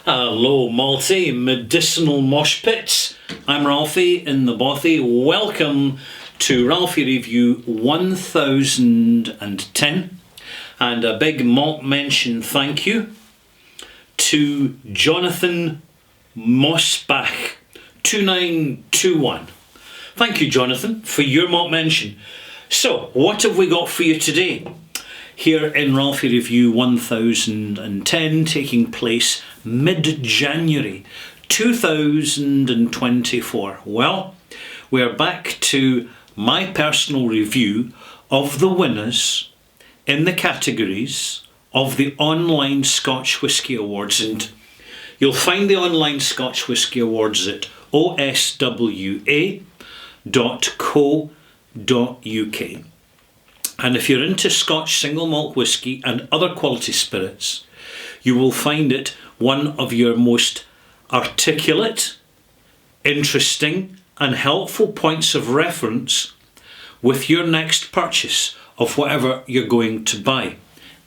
Hello, multi medicinal mosh pits. I'm Ralphie in the Bothy. Welcome to Ralphie Review 1010, and a big malt mention thank you to Jonathan Mosbach 2921. Thank you, Jonathan, for your malt mention. So, what have we got for you today? Here in Ralphie Review 1010, taking place mid-January 2024. Well, we're back to my personal review of the winners in the categories of the online Scotch Whisky Awards, and you'll find the online Scotch Whisky Awards at oswa.co.uk. And if you're into Scotch single malt whisky and other quality spirits, you will find it one of your most articulate, interesting and helpful points of reference with your next purchase of whatever you're going to buy.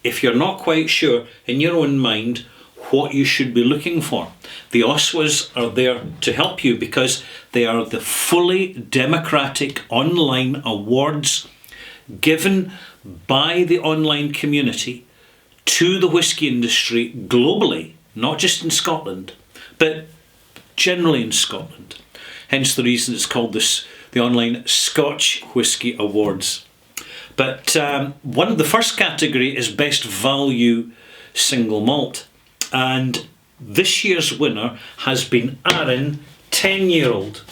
If you're not quite sure in your own mind what you should be looking for, the OSWAs are there to help you, because they are the fully democratic online awards given by the online community to the whisky industry globally, not just in Scotland, but generally in Scotland. Hence the reason it's called the online Scotch Whisky Awards. But one of the first category is Best Value Single Malt, and this year's winner has been Arran 10-year-old.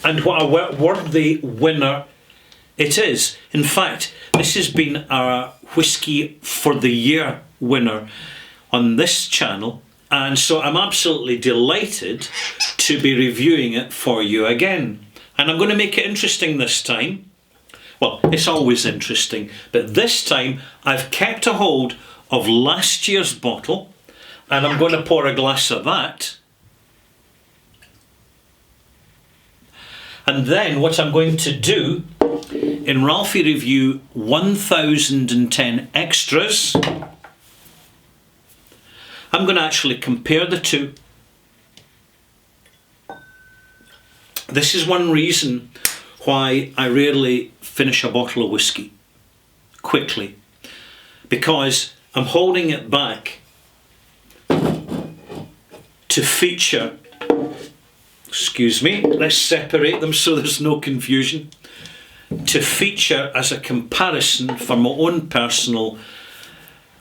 And what a worthy winner it is. In fact, this has been our Whisky for the Year winner on this channel, and so I'm absolutely delighted to be reviewing it for you again. And I'm going to make it interesting this time. Well, it's always interesting, but this time I've kept a hold of last year's bottle, and I'm going to pour a glass of that. And then what I'm going to do in Ralphie Review 1010 Extras, I'm going to actually compare the two. This is one reason why I rarely finish a bottle of whisky quickly, because I'm holding it back to feature, excuse me, let's separate them so there's no confusion, to feature as a comparison for my own personal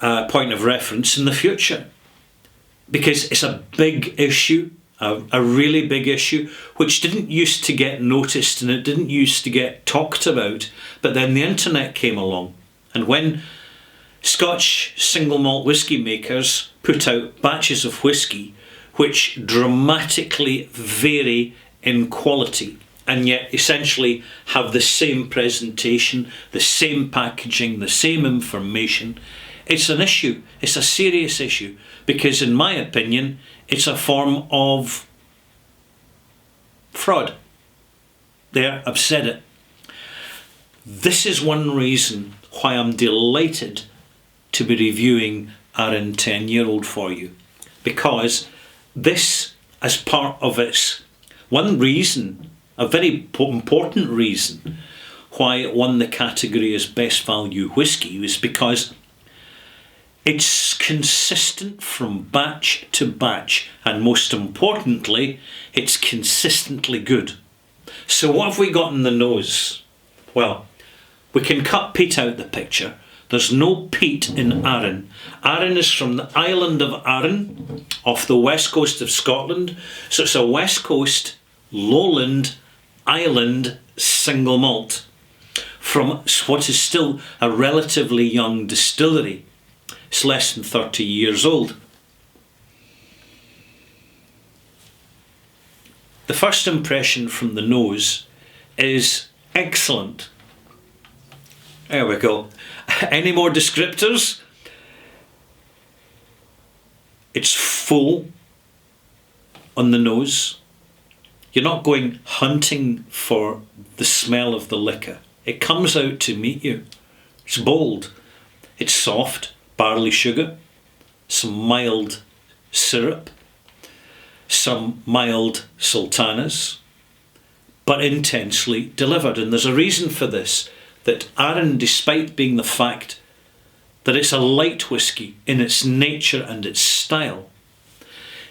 point of reference in the future, because it's a big issue, a really big issue, which didn't used to get noticed and it didn't used to get talked about, but then the internet came along, and when Scotch single malt whisky makers put out batches of whisky which dramatically vary in quality and yet essentially have the same presentation, the same packaging, the same information, it's an issue. It's a serious issue, because in my opinion it's a form of fraud. There, I've said it. This is one reason why I'm delighted to be reviewing Arran 10-year-old for you, because this, as part of its one reason, a very important reason why it won the category as Best Value Whisky, is because it's consistent from batch to batch, and most importantly, it's consistently good. So what have we got in the nose? Well, we can cut peat out the picture. There's no peat in Arran. Arran is from the island of Arran, off the west coast of Scotland. So it's a west coast, lowland, island single malt from what is still a relatively young distillery. It's less than 30 years old. The first impression from the nose is excellent. There we go. Any more descriptors? It's full on the nose. You're not going hunting for the smell of the liquor. It comes out to meet you. It's bold. It's soft, barley sugar, some mild syrup, some mild sultanas, but intensely delivered. And there's a reason for this, that Arran, despite being the fact that it's a light whisky in its nature and its style,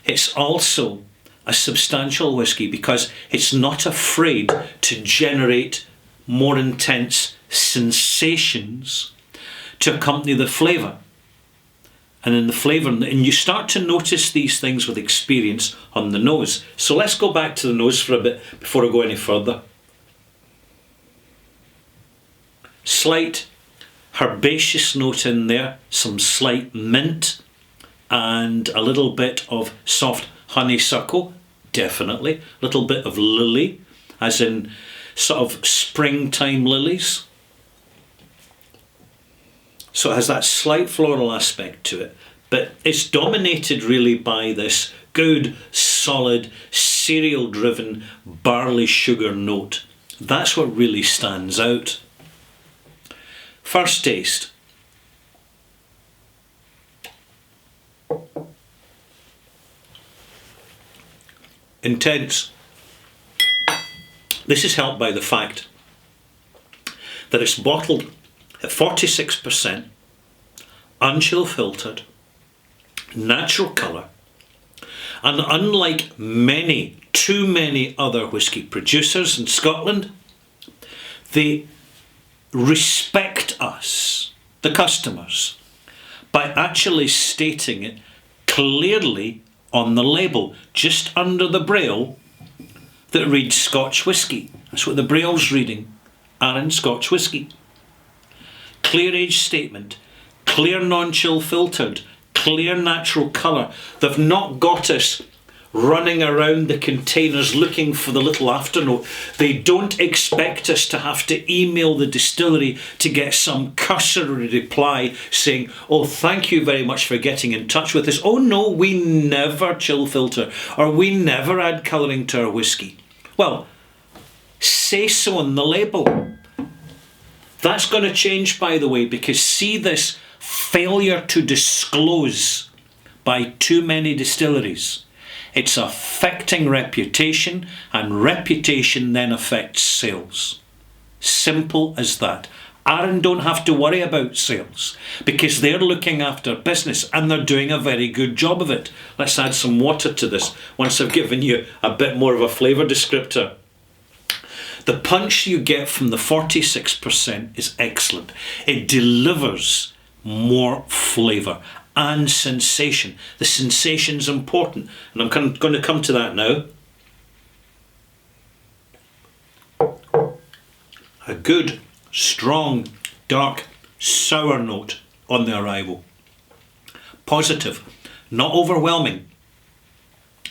it's also a substantial whisky because it's not afraid to generate more intense sensations to accompany the flavour. And in the flavour, and you start to notice these things with experience on the nose. So let's go back to the nose for a bit before I go any further. Slight herbaceous note in there, some slight mint, and a little bit of soft honeysuckle, definitely. A little bit of lily, as in sort of springtime lilies. So it has that slight floral aspect to it, but it's dominated really by this good, solid, cereal-driven barley sugar note. That's what really stands out. First taste. Intense. This is helped by the fact that it's bottled at 46%, unchill filtered, natural colour, and unlike too many other whisky producers in Scotland, they respect us, the customers, by actually stating it clearly on the label, just under the braille that reads Scotch whisky. That's what the braille's reading, Arran Scotch whisky. Clear age statement, clear non-chill filtered, clear natural colour. They've not got us running around the containers looking for the little afternote. They don't expect us to have to email the distillery to get some cursory reply saying, oh, thank you very much for getting in touch with us. Oh no, we never chill filter, or we never add colouring to our whisky. Well, say so on the label. That's going to change, by the way, because see this failure to disclose by too many distilleries. It's affecting reputation, and reputation then affects sales. Simple as that. Arran don't have to worry about sales because they're looking after business and they're doing a very good job of it. Let's add some water to this once I've given you a bit more of a flavour descriptor. The punch you get from the 46% is excellent. It delivers more flavour and sensation. The sensation's important, and I'm going to come to that now. A good, strong, dark, sour note on the arrival. Positive, not overwhelming.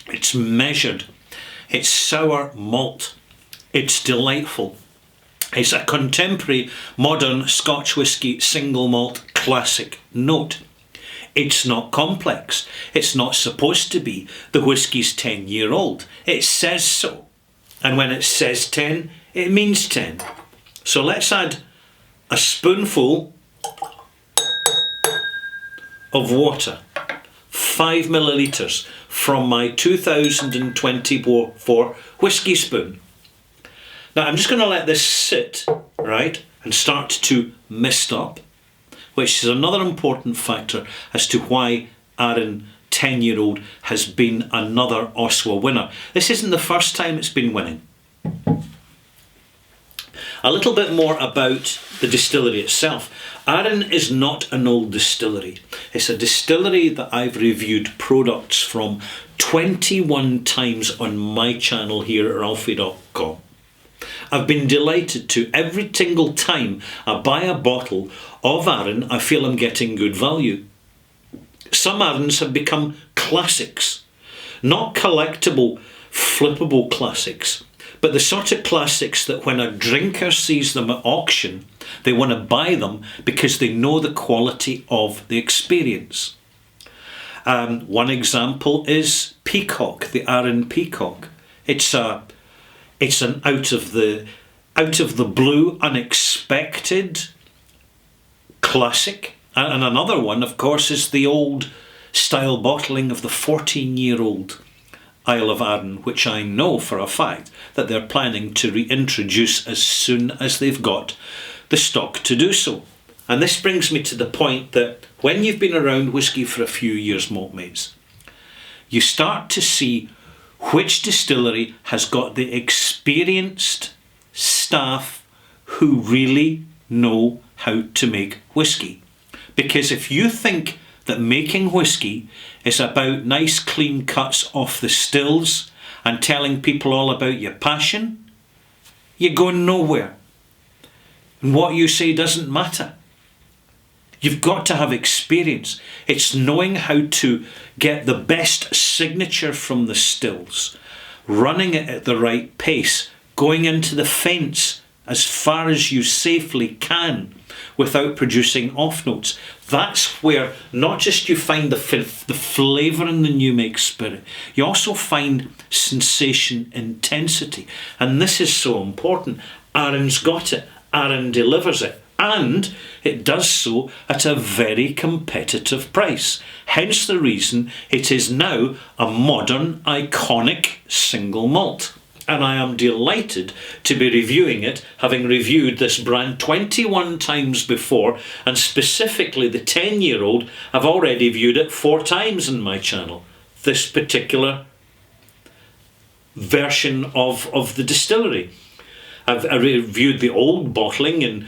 It's measured. It's sour malt. It's delightful. It's a contemporary, modern Scotch whisky single malt classic note. It's not complex. It's not supposed to be. The whisky's 10-year-old. It says so. And when it says 10, it means 10. So let's add a spoonful of water. 5 millilitres from my 2024 whisky spoon. Now I'm just going to let this sit, right, and start to mist up, which is another important factor as to why Arran 10-year-old has been another Oswa winner. This isn't the first time it's been winning. A little bit more about the distillery itself. Arran is not an old distillery. It's a distillery that I've reviewed products from 21 times on my channel here at ralphie.com. I've been delighted to. Every single time I buy a bottle of Arran, I feel I'm getting good value. Some Arrans have become classics, not collectible, flippable classics, but the sort of classics that when a drinker sees them at auction, they want to buy them because they know the quality of the experience. One example is Peacock, the Arran Peacock. It's an out of the blue, unexpected classic. And another one, of course, is the old style bottling of the 14-year-old Isle of Arran, which I know for a fact that they're planning to reintroduce as soon as they've got the stock to do so. And this brings me to the point that when you've been around whisky for a few years, Maltmates, you start to see which distillery has got the experienced staff who really know how to make whisky. Because if you think that making whisky is about nice clean cuts off the stills and telling people all about your passion, you're going nowhere. And what you say doesn't matter. You've got to have experience. It's knowing how to get the best signature from the stills, running it at the right pace, going into the fence as far as you safely can without producing off notes. That's where not just you find the flavour in the new make spirit, you also find sensation intensity. And this is so important. Arran's got it. Arran delivers it. And it does so at a very competitive price. Hence the reason it is now a modern, iconic single malt. And I am delighted to be reviewing it, having reviewed this brand 21 times before, and specifically the 10-year-old, I've already viewed it 4 times in my channel. This particular version of the distillery. I reviewed the old bottling in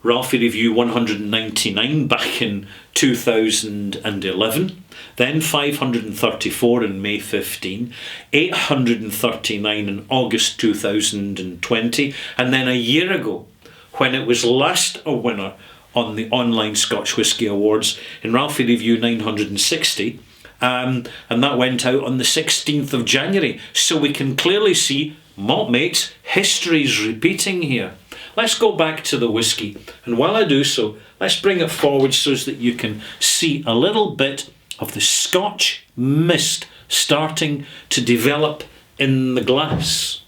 Ralphie Review 199 back in 2011, then 534 in May 15, 839 in August 2020, and then a year ago when it was last a winner on the online Scotch Whisky Awards in Ralphie Review 960, and that went out on the 16th of January. So we can clearly see, Maltmates, history's repeating here. Let's go back to the whisky, and while I do so, let's bring it forward so that you can see a little bit of the Scotch mist starting to develop in the glass.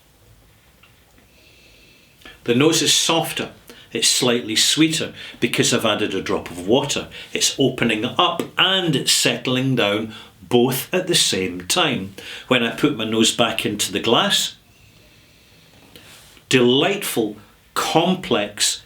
The nose is softer, it's slightly sweeter because I've added a drop of water. It's opening up and it's settling down both at the same time. When I put my nose back into the glass, delightful, complex,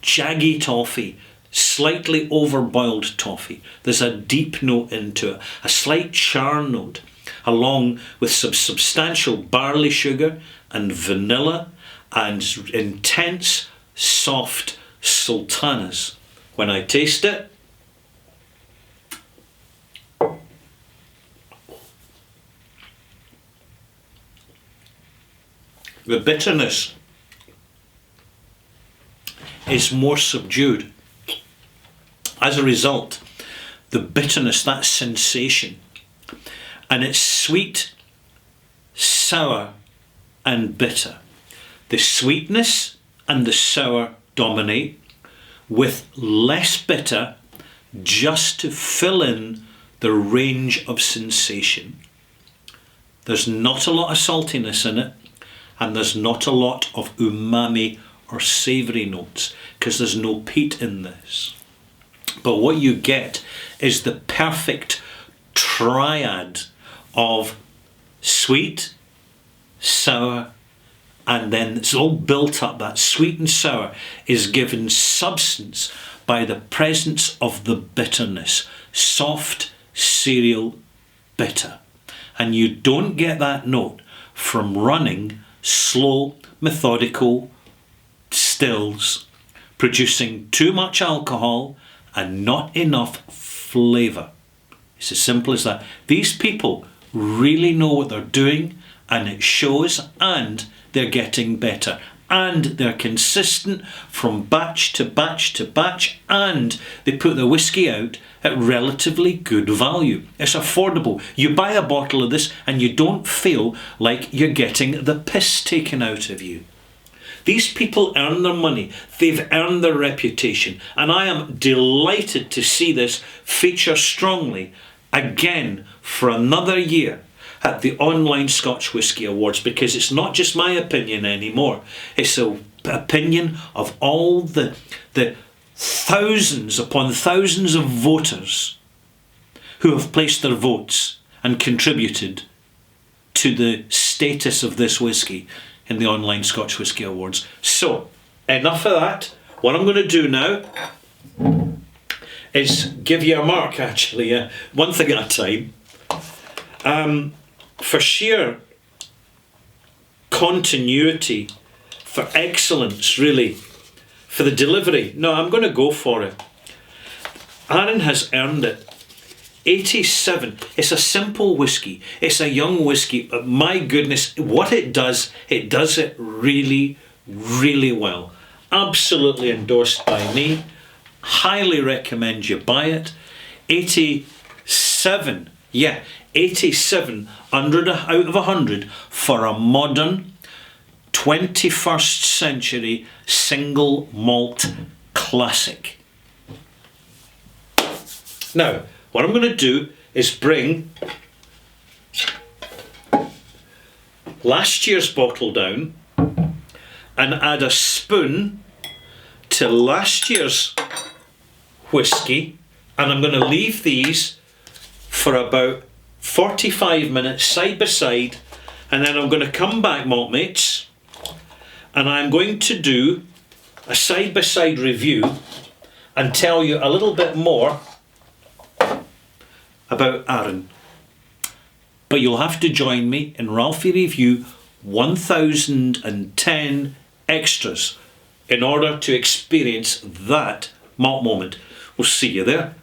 jaggy toffee, slightly overboiled toffee. There's a deep note into it, a slight char note, along with some substantial barley sugar and vanilla and intense, soft sultanas. When I taste it, the bitterness is more subdued. As a result, the bitterness, that sensation, and it's sweet, sour and bitter. The sweetness and the sour dominate, with less bitter just to fill in the range of sensation. There's not a lot of saltiness in it, and there's not a lot of umami or savoury notes because there's no peat in this. But what you get is the perfect triad of sweet, sour, and then it's all built up. That sweet and sour is given substance by the presence of the bitterness. Soft, cereal, bitter. And you don't get that note from running slow, methodical stills, producing too much alcohol and not enough flavour. It's as simple as that. These people really know what they're doing, and it shows, and they're getting better, and they're consistent from batch to batch to batch, and they put the whisky out at relatively good value. It's affordable. You buy a bottle of this and you don't feel like you're getting the piss taken out of you. These people earn their money, they've earned their reputation, and I am delighted to see this feature strongly again for another year at the online Scotch Whisky Awards, because it's not just my opinion anymore, it's the opinion of all the thousands upon thousands of voters who have placed their votes and contributed to the status of this whisky in the online Scotch Whisky Awards. So, enough of that. What I'm going to do now is give you a mark, actually, one thing at a time. For sheer continuity, for excellence, really, for the delivery. No, I'm going to go for it. Arran has earned it. 87. It's a simple whisky. It's a young whisky. But my goodness, what it does it really, really well. Absolutely endorsed by me. Highly recommend you buy it. 87. Yeah, 87 out of 100 for a modern 21st century single malt classic. Now, what I'm going to do is bring last year's bottle down and add a spoon to last year's whisky, and I'm going to leave these for about 45 minutes side by side, and then I'm going to come back, malt mates, and I'm going to do a side by side review and tell you a little bit more about Arran. But you'll have to join me in Ralphie Review 1010 Extras in order to experience that malt moment. We'll see you there.